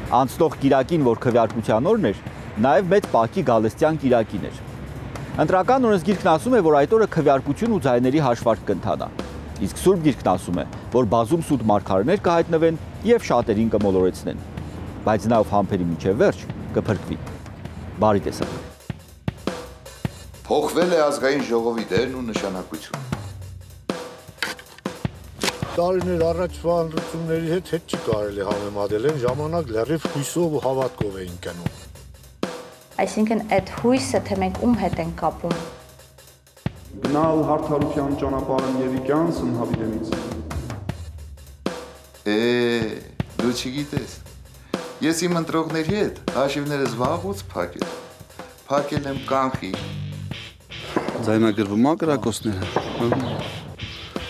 Անցնող կիրակին, որ քվեարկության օրն էր, նաև մեծ Պակի Գալստյան կիրակին էր։ Ընտրական օրենսգիրքն ասում է, որ այդ օրը քվեարկություն ու ձայների հաշվարկ կընթանա։ Իսկ Սուրբ Գիրքն ասում է, որ բազում սուտ մարգարեներ կհայտնվեն եւ շատերին կմոլորեցնեն։ Բայց նա ով համբերի միջև վերջ կփրկվի։ Բարի տեսակ։ Փոխվել է ազգային ժողովի դերն ու նշանակությունը։ Տարիներ առաջվա ընտրությունների հետ չի կարելի համեմատել, այն ժամանակ լրիվ հույսով ու հավատքով էին կնում։ Այսինքն այդ հույսը, թե մենք ում հետ ենք կապում։ Գնալ հարթարության ճանապարհն Եվիկյան Սնհավիրեմից։ Դու չգիտես։ Ես իմ ընտրողների հետ հաշիվներս վաղուց փակել եմ կանխի։ Ձայնագրվում է կրակոցները։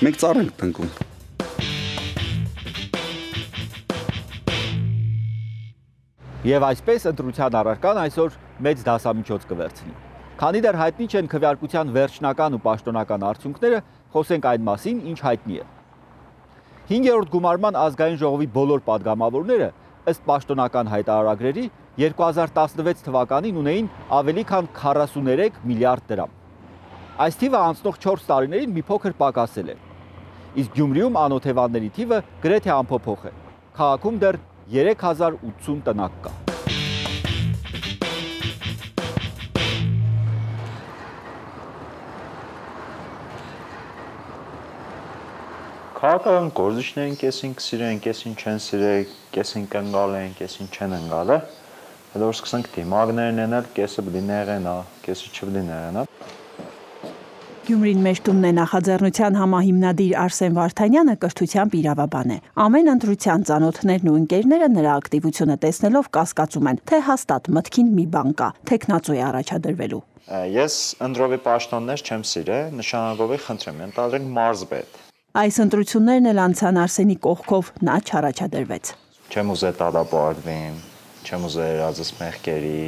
Մենք ծառ ենք տնկում։ Եվ այսպես ընտրության առարկան այսօր մեծ դասամիջոց կվերցնի։ Քանի դեռ հայտնի չեն քվեարկության վերջնական ու պաշտոնական արդյունքները, խոսենք այն մասին, ինչ հայտնի է։ 5-րդ գումարման ազգային ժողովի բոլոր падգամավորները, ըստ պաշտոնական հայտարարագրերի, 2016 թվականին ունեին ավելի քան 43 միլիարդ դրամ։ Այս թիվը անցնող 4 տարիներին մի փոքր պակասել է։ Իսկ Գյումրիում անօթևանների թիվը գրեթե անփոփոխ է։ Քաղաքում դեռ 3080 տնակ կա։ Քաղաքական գործիչներին կեսին կսիրեն, կեսին չեն սիրել, կեսին կընկալ են, կեսին չեն ընկալ, հետո որ սկսենք դիմակներ ունենալ, կեսը պիտի նեղենա, կեսը չպիտի նեղենա։ Գյումրին մեջ տունն է նախաձեռնության համահիմնադիր Արսեն Վարդանյանը կրթությամբ իրավաբան է։ Ամեն ընտրության ծանոթներն ու ընկերները նրա ակտիվությունը տեսնելով կասկածում են, թե հաստատ մտքին մի բան կա, թեկնածու է առաջադրվելու։ Ես ընտրովի պաշտոններ չեմ սիրել, նշանակովի խնդրեմ, ընտրենք մարզպետ։ Այս ընտրություններն էլ անցան Արսենի կողքով, նա չառաջադրվեց։ Չեմ ուզել դատապարտվեմ, չեմ ուզել երազս մեղքերի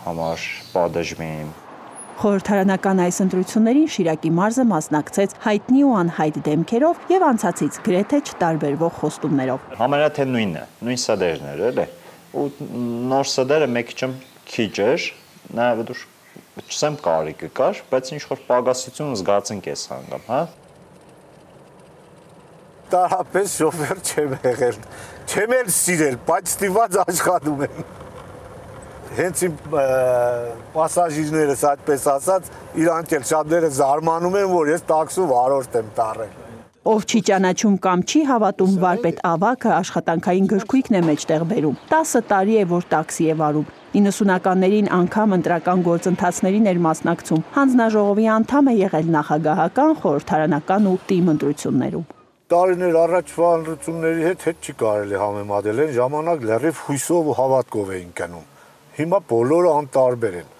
համար պատժվեմ։ Խորհրդարանական այս ընտրություններին Շիրակի մարզը մասնակցեց հայտնի ու անհայտ դեմքերով եւ անցածից գրեթե չտարբերվող խոստումներով։ Համարյա թե նույնն է, նույն սադերն էր, էլի։ Ու նոր սադերը մեկ քիչ էր, նաեւ դու չսեմ կարիքը կար, բայց ինչ որ պակասություն զգացենք այս անգամ, հա։ Տարապես շոֆեր չեմ եղել, չեմ էլ սիրել, բայց ստիված աշխատում եմ։ Հենց իմ պասաժիրներս այդպես ասած, իրանք էլ շատերը զարմանում են, որ ես տաքսու վարորդ եմ տառել։ Ով չի ճանաչում կամ չի հավատում վարպետ Ավագը աշխատանքային գրքույկն է մեջտեղ բերում։ 10 տարի է, որ տաքսի է վարում։ 90-ականներին անգամ ընտրական գործընթացներին էր մասնակցում։ Հանձնաժողովի անդամ է եղել նախագահական, խորհրդարանական ու թիմ ընտրություններում։ Տարիներ առաջվա ընտրությունների հետ չի կարելի համեմատել, այն ժամանակ լրիվ հույսով ու հավատքով էին կնում։ Հիմա բոլորը անտարբեր են։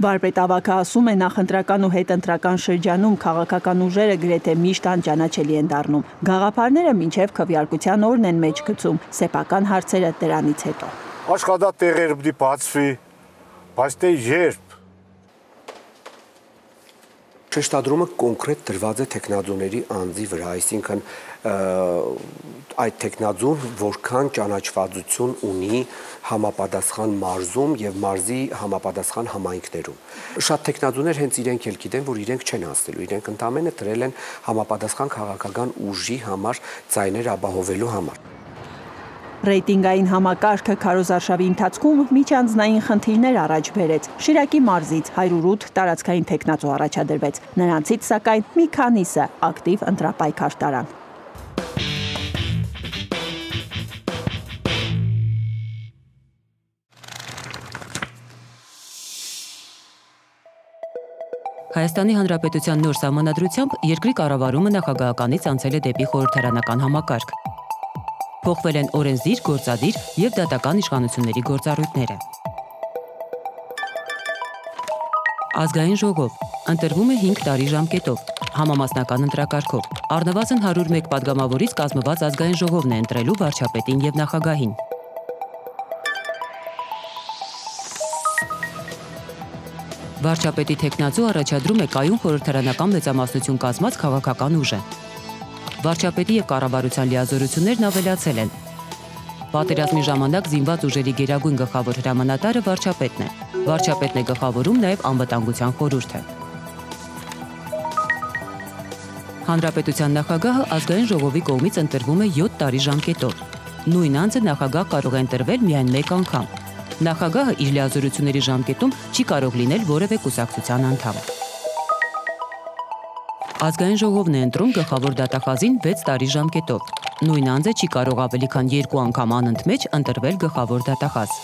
Վարպետ Ավագը ասում է, նախընտրական ու հետընտրական շրջանում քաղաքական ուժերը գրեթե միշտ անճանաչելի են դառնում։ Գաղափարները մինչև քվեարկության օրն են մեջ գցում, սեփական հարցերը դրանից հետո։ Աշխատատեղերը պիտի բացվի, բայց թե երբ։ Շեշտադրումը կոնկրետ դրված է տեխնազոների անձի վրա, այսինքն այդ տեխնազոն որքան ճանաչվածություն ունի համապատասխան մարզում եւ մարզի համապատասխան համայնքներում։ Շատ տեխնազոներ հենց իրենք էլ գիտեն, որ իրենք չեն անցնելու, իրենք ընդամենը դրել են համապատասխան քաղաքական ուժի համար ձայներ ապահովելու համար։ Ռեյտինգային համակարգը քարոզարշավի ընթացքում միջանձնային խնդիրներ առաջ բերեց։ Շիրակի մարզից 108 տարածքային տեխնացու առաջադրվեց։ Նրանցից սակայն մի քանիսը ակտիվ ընտրապայքար տարան։ Հայաստանի Հանրապետության նոր սահմանադրությամբ երկրի կառավարումը նախագահականից անցել է դեպի խորհրդարանական համակարգ։ Փոխվել են օրենսդիր, գործադիր եւ դատական իշխանությունների գործառույթները։ Ազգային ժողով ընտրվում է 5 տարի ժամկետով, համամասնական ընտրակարգով։ Առնվազն 101 падգամավորից կազմված ազգային ժողովն է ընտրելու վարչապետին եւ նախագահին։ Վարչապետի տեխնացու առաջադրում է կայուն խորհրդարանական մեծամասնություն կազմած քաղաքական ուժը։ Վարչապետի եւ կառավարության լիազորություններն ավելացել են։ Պատերազմի ժամանակ զինված ուժերի գերագույն գլխավոր հրամանատարը վարչապետն է։ Վարչապետն է գլխավորում նաև անվտանգության խորհուրդը։ Հանրապետության նախագահը ազգային ժողովի կողմից ընտրվում է 7 տարի ժամկետով։ Նույն անձը նախագահ կարող է ընտրվել միայն մեկ անգամ։ Նախագահը իր լիազորությունների ժամկետում չի կարող լինել որևէ կուսակցության անդամ։ Ազգային ժողովն է ընտրում գլխավոր դատախազին 6 տարի ժամկետով։ Նույն անձը չի կարող ավելի քան 2 անգամ անընդմեջ ընտրվել գլխավոր դատախազ։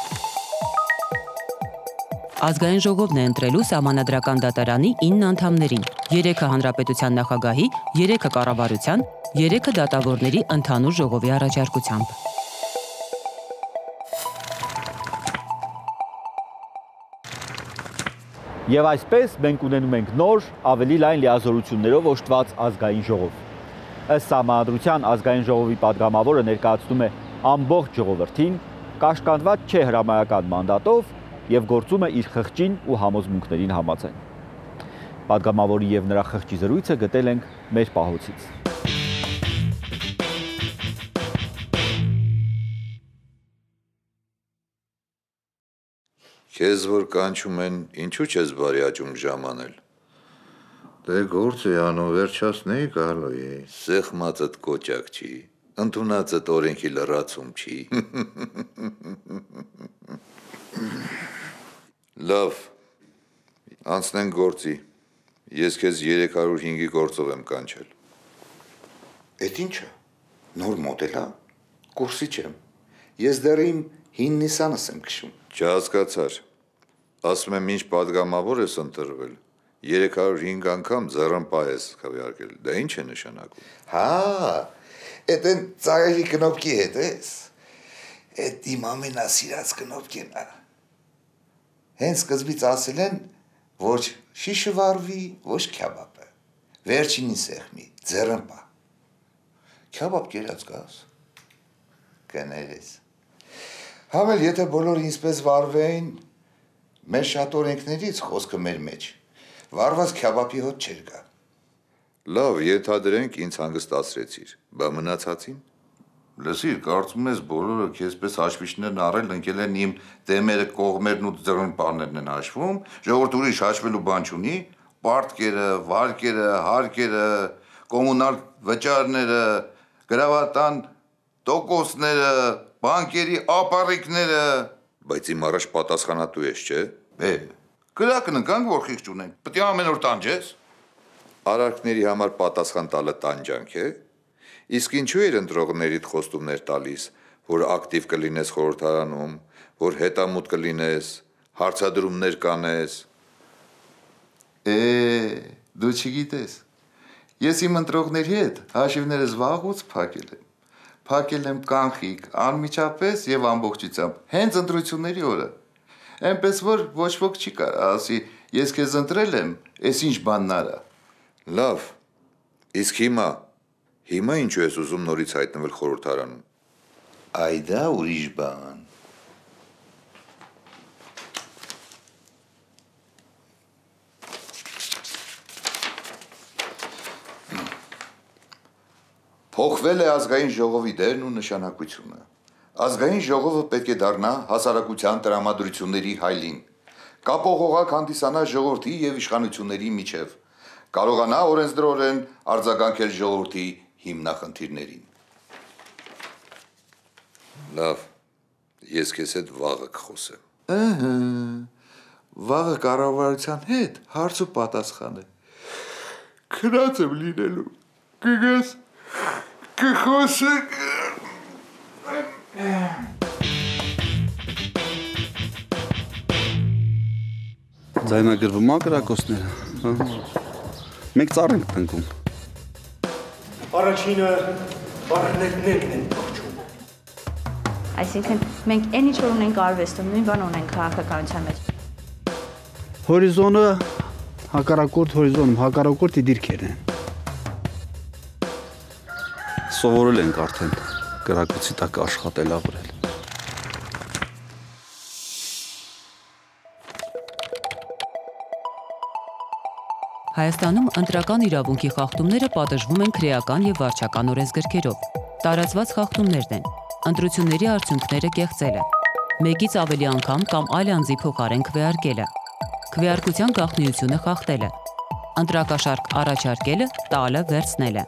Ազգային ժողովն է ընտրելու սահմանադրական դատարանի 9 անդամներին, 3-ը հանրապետության նախագահի, 3-ը կառավարության, 3-ը դատավորների ընդհանուր ժողովի առաջարկությամբ։ Եվ այսպես մենք ունենում ենք նոր, ավելի լայն լիազորություններով օժտված ազգային ժողով։ Ըստ Սահմանադրության ազգային ժողովի պատգամավորը ներկայացնում է ամբողջ ժողովրդին, կաշկանդված չէ հրամայական մանդատով եւ գործում է իր խղճին ու համոզմունքներին համաձայն։ Պատգամավորի եւ նրա խղճի զրույցը գտել ենք մեր պահոցից։ Քեզ որ կանչում են, ինչու չես բարի աճում ժամանել։ Դե գործ է անում, վերջացնեի գալու է։ Սեղմածդ կոճակ չի, ընդունածդ օրենքի լրացում չի։ Լավ, անցնենք գործի։ Ես քեզ 305-ի գործով եմ կանչել։ Էդ ինչը, նոր մոդել է, կուրսի չեմ, ես դեռ իմ հին Նիսանս եմ քշում։ Չհասկացար, ասում եմ ինչ պատգամավոր ես ընտրվել, 305 անգամ ձեռնպահ ես քվեարկել, դա ինչ է նշանակում։ Հա, էդ են ծայրի կնոպկի հետ ես, էդ իմ ամենասիրած կնոպկին է։ Հենց սկզբից ասել են, ոչ շիշը վարվի, ոչ քյաբաբը, վերջինի սեղմի, ձեռնպահ։ Քյաբաբ կերած կաս, կներես։ Հավել, եթե բոլորը ինձպես վարվեին, մեր շատ օրենքներից խոսքը մեր մեջ, վարված քյաբաբի հոտ չեր գա։ Լավ, ենթադրենք ինձ հանգստացրեցիր, բա մնացածին։ Լսիր, կարծում ես բոլորը քեզպես հաշվիչներն առել ընկել են իմ դեմերը, կողմերն ու ձեռնպահներն են հաշվում, ժողովուրդ ուրիշ հաշվելու բան չունի, պարտքերը, վարկերը, հարկերը, կոմունալ վճարները, գրավատան տոկոսները, բանկերի ապառիկները, բայց իմ առաջ պատասխանատու ես, չէ։ Կրակն ընկանք, որ խիղճ ունենք, պետք է ամեն օր տանջես։ Արարքների համար պատասխան տալը տանջանք է։ Իսկ ինչու էր ընտրողներիդ խոստումներ տալիս, որ ակտիվ կլինես խորհրդարանում, որ հետամուտ կլինես, հարցադրումներ կանես։ Դու չգիտես։ Ես իմ ընտրողների հետ հաշիվներս վաղուց փակել եմ։ Փակել եմ կանխիկ, անմիջապես եւ ամբողջությամբ, հենց ընտրությունների օրը։ Այնպես որ ոչ ոք չի կարող ասի, ես քեզ ընտրել եմ, այս ինչ բանն արա։ Լավ, իսկ հիմա ինչու ես ուզում նորից հայտնվել խորհրդարանում։ Այդա ուրիշ բան։ Փոխվել է ազգային ժողովի դերն ու նշանակությունը։ Ազգային ժողովը պետք է դառնա հասարակության տրամադրությունների հայլին, կապողողակ հանդիսանա ժողովրդի եւ իշխանությունների միջև, կարողանա օրենսդրորեն արձագանքել ժողովրդի հիմնախնդիրներին։ Լավ, ես քեզ հետ վաղը կխոսեմ։ Վաղը կառավարության հետ հարց ու պատասխան է։ Քնած եմ լինելու։ Կգաս կխոսենք։ Ձայնագրվում է կրակոցները։ Մենք ծառ ենք տնկում։ Առաջինը բառներն են փոխում։ Այսինքն մենք այն ինչ որ ունենք արվեստում, նույն բան ունենք քաղաքականության մեջ։ Հորիզոնը հակառակորդ հորիզոնում հակառակորդի դիրքեր են։ Սովորել ենք արդեն կրակոցի տակ աշխատել ապրել։ Հայաստանում ընտրական իրավունքի խախտումները պատժվում են քրեական եւ վարչական օրենսգրքերով։ Տարածված խախտումներն են ընտրությունների արդյունքները կեղծելը, մեկից ավելի անգամ կամ այլ անձի փոխարեն քվեարկելը, քվեարկության գաղտնիությունը խախտելը, ընտրակաշարք առաջարկելը, տալը, վերցնելը։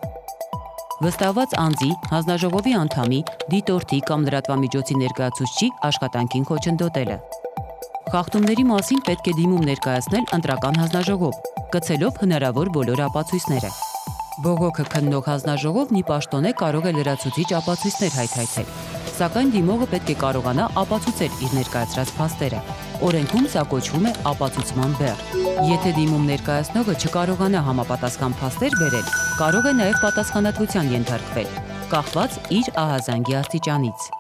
Վստահված անձի, հանձնաժողովի անդամի, դիտորդի կամ լրատվամիջոցի ներկայացուցչի աշխատանքին խոչընդոտելը։ Խախտումների մասին պետք է դիմում ներկայացնել ընտրական հանձնաժողով, կցելով հնարավոր բոլոր ապացույցները։ Բողոքը քննող հանձնաժողովն ի պաշտոնե կարող է լրացուցիչ ապացույցներ հայթայթել, սակայն դիմողը պետք է կարողանա ապացուցել իր ներկայացրած փաստերը։ Օրենքում սա կոչվում է ապացուցման բեռ։ Եթե դիմում ներկայացնողը չկարողանա համապատասխան փաստեր բերել, կարող է նաև պատասխանատվության ենթարկվել, կախված իր ահազանգի աստիճանից։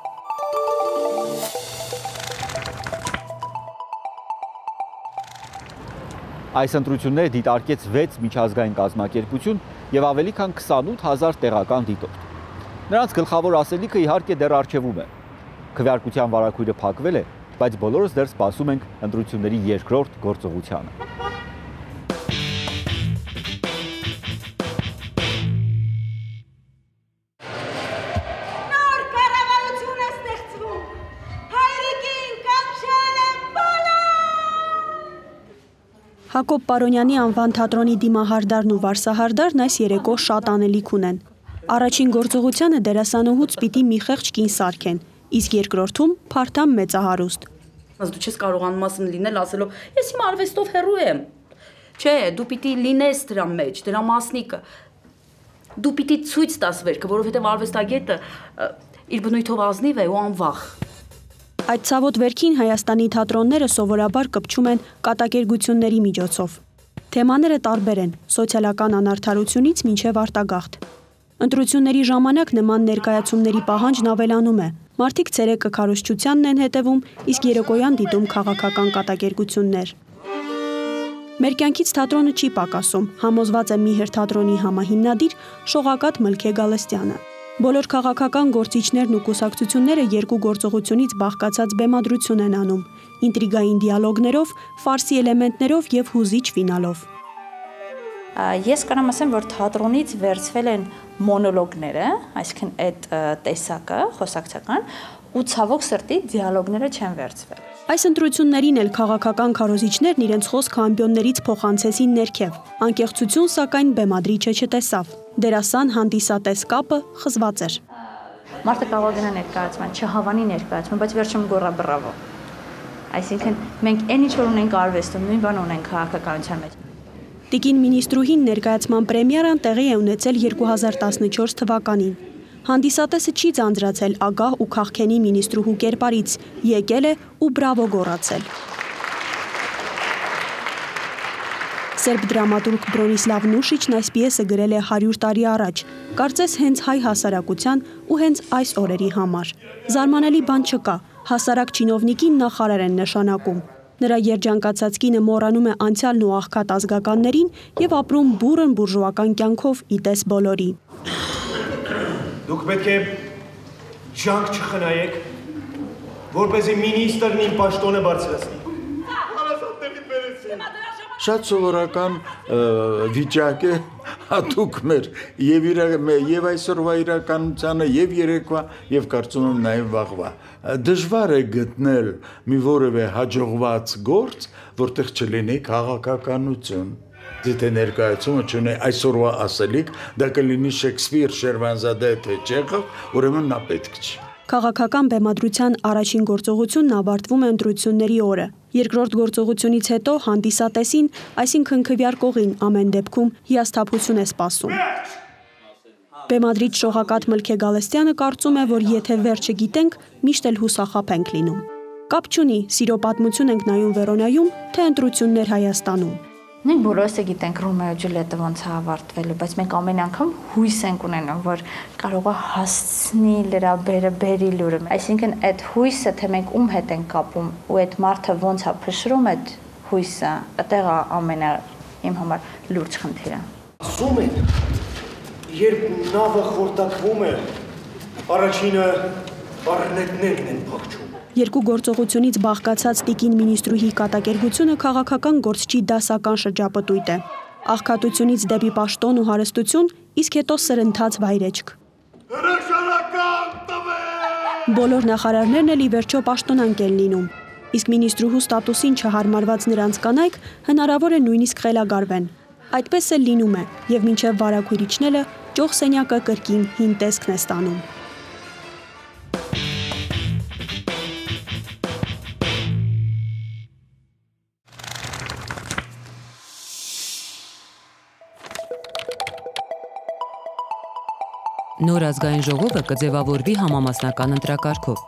Այս ընտրությունները դիտարկեց 6 միջազգային կազմակերպություն եւ ավելի քան 28000 տեղական դիտորդ։ Նրանց գլխավոր ասելիքը իհարկե դեռ առջևում է։ Քվեարկության վարակույրը փակվել է, բայց բոլորս դեռ սպասում ենք ընտրությունների երկրորդ գործողությանը։ Հակոբ Պարոնյանի անվան թատրոնի դիմահարդարն ու վարսահարդարն այս երեկո շատ անելիք ունեն։ Առաջին գործողությանը դերասանուհուց պիտի մի խեղճ կին սարքեն, իսկ երկրորդում փարթամ մեծահարուստ։ Դու չես կարողանում ասում լինել ասելով, ես իմ արվեստով հեռու եմ։ Չէ, դու պիտի լինես դրա մեջ, դրա մասնիկը։ Դու պիտի ցույց տաս վերքը, որովհետև արվեստագետը իր բնույթով ազնիվ է ու անվախ։ Այդ ցավոտ վերքին Հայաստանի թատրոնները սովորաբար կպչում են կատակերգությունների միջոցով։ Թեմաները տարբեր են՝ սոցիալական անարդարությունից մինչև արտագաղթ։ Ընտրությունների ժամանակ նման ներկայացումների պահանջն ավելանում է։ Մարդիկ ցերեկը քարոզչությանն են հետևում, իսկ երեկոյան դիտում քաղաքական կատակերգություններ։ Մեր կյանքից թատրոնը չի պակասում, համոզված է Միհր թատրոնի համահիմնադիր Շողակաթ Մլքե Գալստյանը։ Բոլոր քաղաքական գործիչներն ու կուսակցությունները երկու գործողությունից բաղկացած բեմադրություն են անում՝ ինտրիգային դիալոգներով, ֆարսի էլեմենտներով եւ հուզիչ ֆինալով։ Ես կարամ ասեմ, որ թատրոնից վերցվել են մոնոլոգները, այսինքն այդ տեսակը, խոսակցական, ու ցավոք սրտի դիալոգները չեն վերցվել։ Այս ընտրություններին էլ քաղաքական քարոզիչներն իրենց խոսքը ամբիոններից փոխանցեցին ներքև։ Անկեղծություն, սակայն բեմադրիչը չտեսավ։ Դերասան հանդիսատես կապը խզված էր։ Մարդը կարող է ներկայացման, չհավանի ներկայացման, բայց վերջում գոռա բրավո։ Այսինքն մենք այն ինչ որ ունենք արվեստում, նույն բան ունենք քաղաքականության մեջ։ Տիկին մինիստրուհին ներկայացման պրեմիերան տեղի է ունեցել 2014 թվականին։ Հանդիսատեսը չի ձանձրացել ագահ ու քաղքենի մինիստրուհու կերպարից, եկել է ու բրավո գոռացել։ Սերբ դրամատուրգ Բրոնիսլավ Նուշիչն այս պիեսը գրել է 100 տարի առաջ, կարծես հենց հայ հասարակության ու հենց այս օրերի համար։ Զարմանալի բան չկա, հասարակ չինովնիկին նախարար են նշանակում։ Նրա երջանկացած կինը մոռանում է անցյալն ու աղքատ ազգականներին եւ ապրում բուռն բուրժուական կյանքով ի տես բոլորի։ Դուք պետք է ջանք չխնայեք, որպեսզի մինիստրն իմ պաշտոնը բարձրացնի։ Շատ սովորական վիճակ է հատուկ մեր եւ այսօրվա իրականությանը եւ երեկվա եւ կարծում եմ նաեւ վաղվա։ Դժվար է գտնել մի որևէ հաջողված գործ, որտեղ չլինի քաղաքականություն։ Եթե ներկայացումը չունի այսօրվա ասելիք, դա կլինի Շեքսպիր, Շերվանզադե, թե Չեխով, ուրեմն նա պետք չի։ Քաղաքական բեմադրության առաջին գործողությունն ավարտվում է ընտրությունների օրը։ Երկրորդ գործողությունից հետո հանդիսատեսին, այսինքն քվեարկողին ամեն դեպքում հիասթափություն է սպասում։ Բեմադրիչ Շողակաթ Մլքե Գալստյանը կարծում է, որ եթե վերջը գիտենք, միշտ էլ հուսախաբ ենք լինում։ Կապ չունի, սիրո պատմություն ենք նայում Վերոնայում, թե ընտրություններ Հայաստանում։ Մենք բոլորս գիտենք Ռոմեո Ջուլիետը ոնց է ավարտվելու, բայց մենք ամեն անգամ հույս ենք ունենում, որ կարող է հասցնի լրաբերը բերի լուրը։ Այսինքն այդ հույսը, թե մենք ում հետ ենք կապում ու այդ մարդը ոնց է փշրում այդ հույսը, այդտեղ է ամենա իմ համար լուրջ խնդիրը։ Ասում են, երբ նավը խորտակվում է, առաջինը առնետներն են փախչում։ Երկու գործողությունից բաղկացած տիկին մինիստրուհի կատակերգությունը քաղաքական գործչի դասական շրջապտույտ է։ Աղքատությունից դեպի պաշտոն ու հարստություն, իսկ հետո սրընթաց վայրեջք։ Հրաժարական տվեք։ Բոլոր նախարարներն էլ ի վերջո պաշտոնանկ են լինում, իսկ մինիստրուհու ստատուսին չհարմարված նրանց կանայք հնարավոր է նույնիսկ խելագարվեն։ Այդպես էլ լինում է, եւ մինչեւ վարակույր իջնելը ճոխ սենյակը կրկին հին տեսքն է ստանում։ Նոր ազգային ժողովը կձևավորվի համամասնական ընտրակարգով։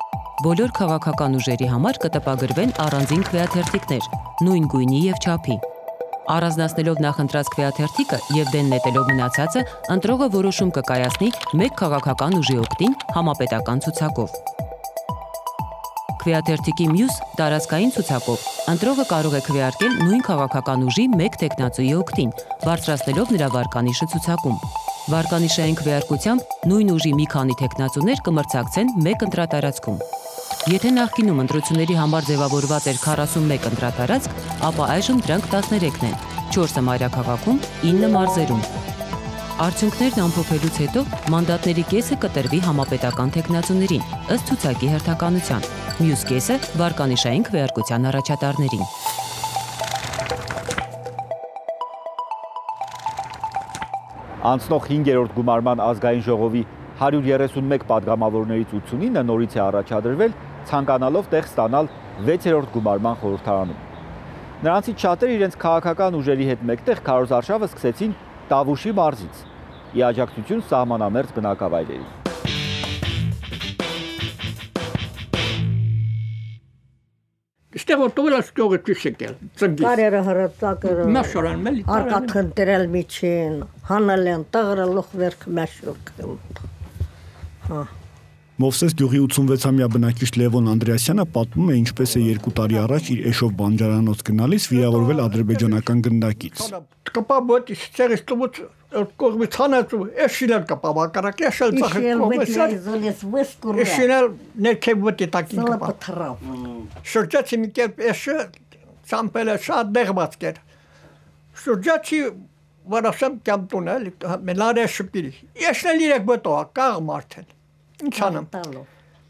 Բոլոր քաղաքական ուժերի համար կտպագրվեն առանձին քվեաթերթիկներ, նույն գույնի եւ չափի։ Առանձնացնելով նախընտրած քվեաթերթիկը եւ դեն նետելով մնացածը, ընտրողը որոշում կկայացնի մեկ քաղաքական ուժի օգտին համապետական ցուցակով։ Քվեաթերթիկի մյուս տարածքային ցուցակով ընտրողը կարող է քվեարկել նույն քաղաքական ուժի մեկ տեխնացուի օգտին, բարձրացնելով նրա վարկանիշը ցուցակում։ Վարկանիշային քվեարկությամբ նույն ուժի մի քանի տեխնացուներ կմրցակցեն մեկ ընտրատարածքում։ Եթե նախկինում ընտրությունների համար ձևավորված էր 41 ընտրատարածք, ապա այժմ դրանք 13-ն են, 4-ը մայրաքաղաքում, 9-ը մարզերում։ Արդյունքներն ամփոփելուց հետո մանդատների կեսը կտրվի համապետական տեխնացուներին, ըստ ցուցակի հերթականության, մյուս կեսը վարկանիշային քվեարկության առաջատարներին։ Անցնող 5-րդ գումարման ազգային ժողովի 131 падգամավորներից 89-ը նորից է առաջադրվել, ցանկանալով տեղ ստանալ 6-րդ գումարման խորհրդարանում։ Նրանցից շատերը իրենց քաղաքական ուժերի հետ մեկտեղ քարոզարշավը սկսեցին Տավուշի մարզից, ի աջակցություն սահմանամերձ բնակավայրերի։ Ստեղ որ տվել ես ճողը ճիշտ եկել, ծնգից։ Կարերը հրացակերը, Մաշորան մելի։ արկաթն դրել միջին, հանել են, տղրել լոխվերք մաշուրք։ Հա։ Մովսես գյուղի 86-ամյա բնակիչ Լևոն Անդրեասյանը պատմում է, ինչպես է 2 տարի առաջ իր էշով բանջարանոց գնալիս վիրավորվել ադրբեջանական գնդակից։ Կպաբոտ իստեղից տուց կողմից հանած ու էշինել կպավ ակարակ էշել ծախել էշինել ներքև ոդի տակին կպավ։ Շրջացի մի կերպ էշը ծամպել է շատ դեղված կեր։ Շրջացի վարասեմ կամ տունել մենար էշը պիրի։ Էշնել իրեք բոտո կաղ մարդեն։ Ինչ անեմ։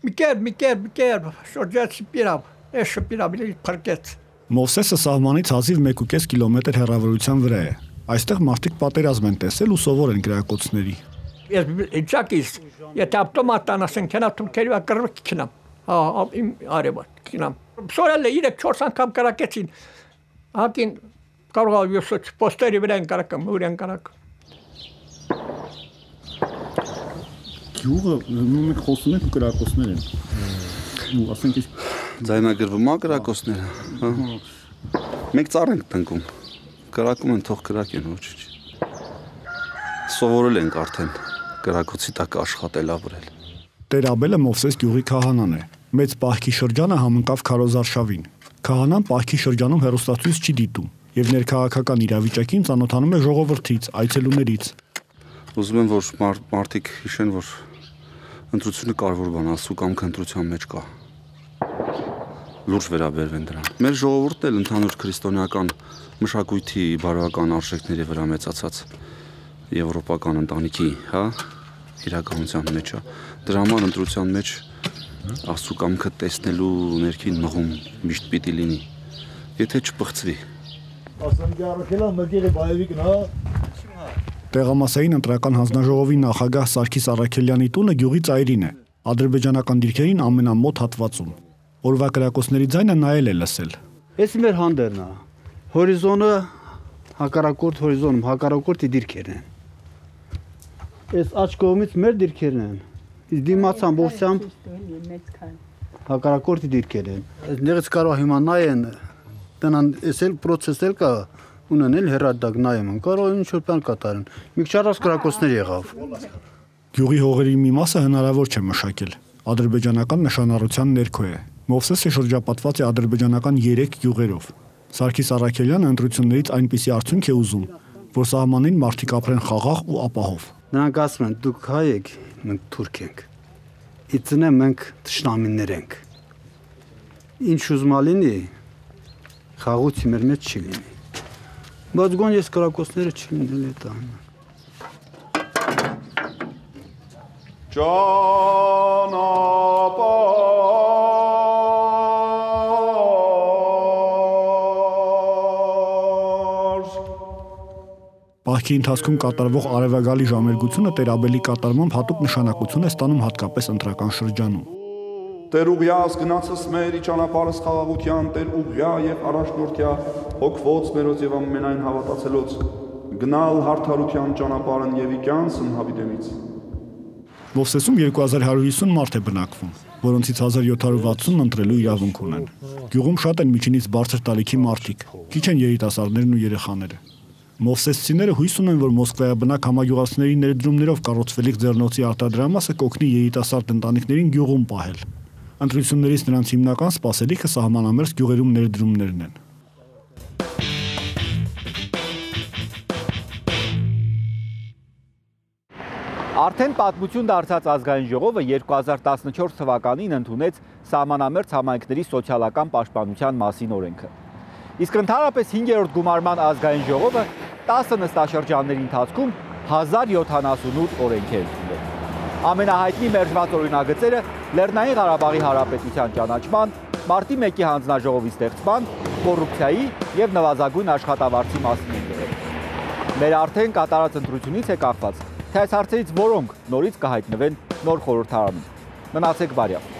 Մի կերպ շրջացի պիրավ, էշը պիրավ իրեք պրկեց։ Մովսեսը սահմանից հազիվ 1.5 կիլոմետր հեռավորության վրա է։ Այստեղ մարդիկ պատերազմ են տեսել ու սովոր են գրակոծների։ Ես ճակիս, եթե ավտոմատան ասեն քնա թուրքերի կրվի քնամ։ Հա, իմ արևա քնամ։ Սորել է 3-4 անգամ կրակեցին։ Հակին կարող է յոսոչ պոստերի վրա են կրակում, ուր են կրակում։ Գյուղը մենք խոսում ենք գրակոծներ են։ Ու ասենք ის ձայնագրվում է գրակոծները, հա։ Մենք ծառ ենք տնկում։ Գրակում են թող գրակեն ոչինչ։ Սովորել ենք արդեն գրակոծի տակ աշխատել ապրել։ Տեր Աբելը Մովսես գյուղի քահանան է։ Մեծ պահքի շրջանը համընկավ քարոզարշավին։ Քահանան պահքի շրջանում հեռուստացույց չի դիտում եւ ներքաղաքական իրավիճակին ծանոթանում է ժողովրդից, այցելուներից։ Ուզում եմ որ մարդիկ հիշեն, որ ընտրությունը կարևոր բան է, ասու կամքը ընտրության մեջ կա։ Լուրջ վերաբերվեն դրան։ Մեր ժողովուրդն էլ ընդհանուր քրիստոնեական մշակույթի բարոյական արժեքների վրա մեծացած եվրոպական ընտանիքի, հա, իրականության մեջ է։ Դրա համար ընտրության մեջ ասու կամքը տեսնելու ներքին մղում միշտ պիտի լինի։ Եթե չփխծվի։ Տեղամասային ընտրական հանձնաժողովի նախագահ Սարգիս Առաքելյանի տունը գյուղի ծայրին է, ադրբեջանական դիրքերին ամենամոտ հատվածում։ Օրվա գրակոծների ձայնը նայել է լսել։ Էս մեր հանդերն է։ Հորիզոնը հակառակորդ հորիզոնում հակառակորդի դիրքերն են։ Այս աջ կողմից մեր դիրքերն են։ Իսկ դիմաց ամբողջությամբ հակառակորդի դիրքեր են։ Այդտեղից կարող հիմա նայեն, տնան էսել process-ել կա ունենել հերադակ նայում, կարող ինչ որ բան կատարեն։ Մի քիչ առած գրակոծներ եղավ։ Գյուղի հողերի մի մասը հնարավոր չէ մշակել։ Ադրբեջանական նշանառության ներքո է։ Մովսեսը շրջապատված է ադրբեջանական 3 գյուղերով։ Սարգիս Առաքելյանը ընտրություններից այնպիսի արդյունք է ուզում, որ սահմանին մարդիկ ապրեն խաղաղ ու ապահով։ Նրանք ասում են՝ դուք հայ եք, մենք թուրք ենք։ Իցնե մենք թշնամիներ ենք։ Ինչ ուզում լինի, խաղացի մեր մեջ չի լինի։ Բայց գոն ես գրակոծները չի լինել այդ ան։ Ճանապարհ Մահքի ընթացքում կատարվող արևագալի ժամերգությունը տերաբելի կատարմամբ հատուկ նշանակություն է ստանում հատկապես ընտրական շրջանում։ Տեր ուղյաս գնացս մեր ճանապարհս խաղաղության, Տեր ուղյա եւ առաջնորդյա հոգվոց մերոց եւ ամենայն հավատացելոց գնալ հարթարության ճանապարհն եւ իքյանցն հավիտեմից։ Մովսեսում 2150 մարդ է բնակվում, որոնցից 1760-ն ընտրելու իրավունք ունեն։ Գյուղում շատ են միջինից բարձր տարիքի մարդիկ, քիչ են երիտասարդներն ու երեխաները։ Մովսեսցիները հույս ունեն, որ Մոսկվայաբնակ համագյուղացիների ներդրումներով կառուցվելիք ձեռնոցի արտադրամասը կօգնի երիտասարդ ընտանիքներին գյուղում պահել։ Ընտրություններից նրանց հիմնական սպասելիքը սահմանամերձ գյուղերում ներդրումներն են։ Արդեն պատմություն դարձած ազգային ժողովը 2014 թվականին ընդունեց սահմանամերձ համայնքների սոցիալական պաշտպանության մասին օրենքը։ Իսկ ընդհանրապես 5-րդ գումարման ազգային ժողովը 10 նստաշրջանների ընթացքում 1078 օրենք է ընդունել։ Ամենահայտնի մերժված օրինագծերը Լեռնային Ղարաբաղի Հանրապետության ճանաչման, Մարտի 1-ի հանձնաժողովի ստեղծման, կոռուպցիայի եւ նվազագույն աշխատավարձի մասին են եղել։ Մեր արդեն կատարած ընտրությունից է կախված, թե այս հարցերից որոնք նորից կհայտնվեն նոր խորհրդարանում։ Մնացեք բարյավ։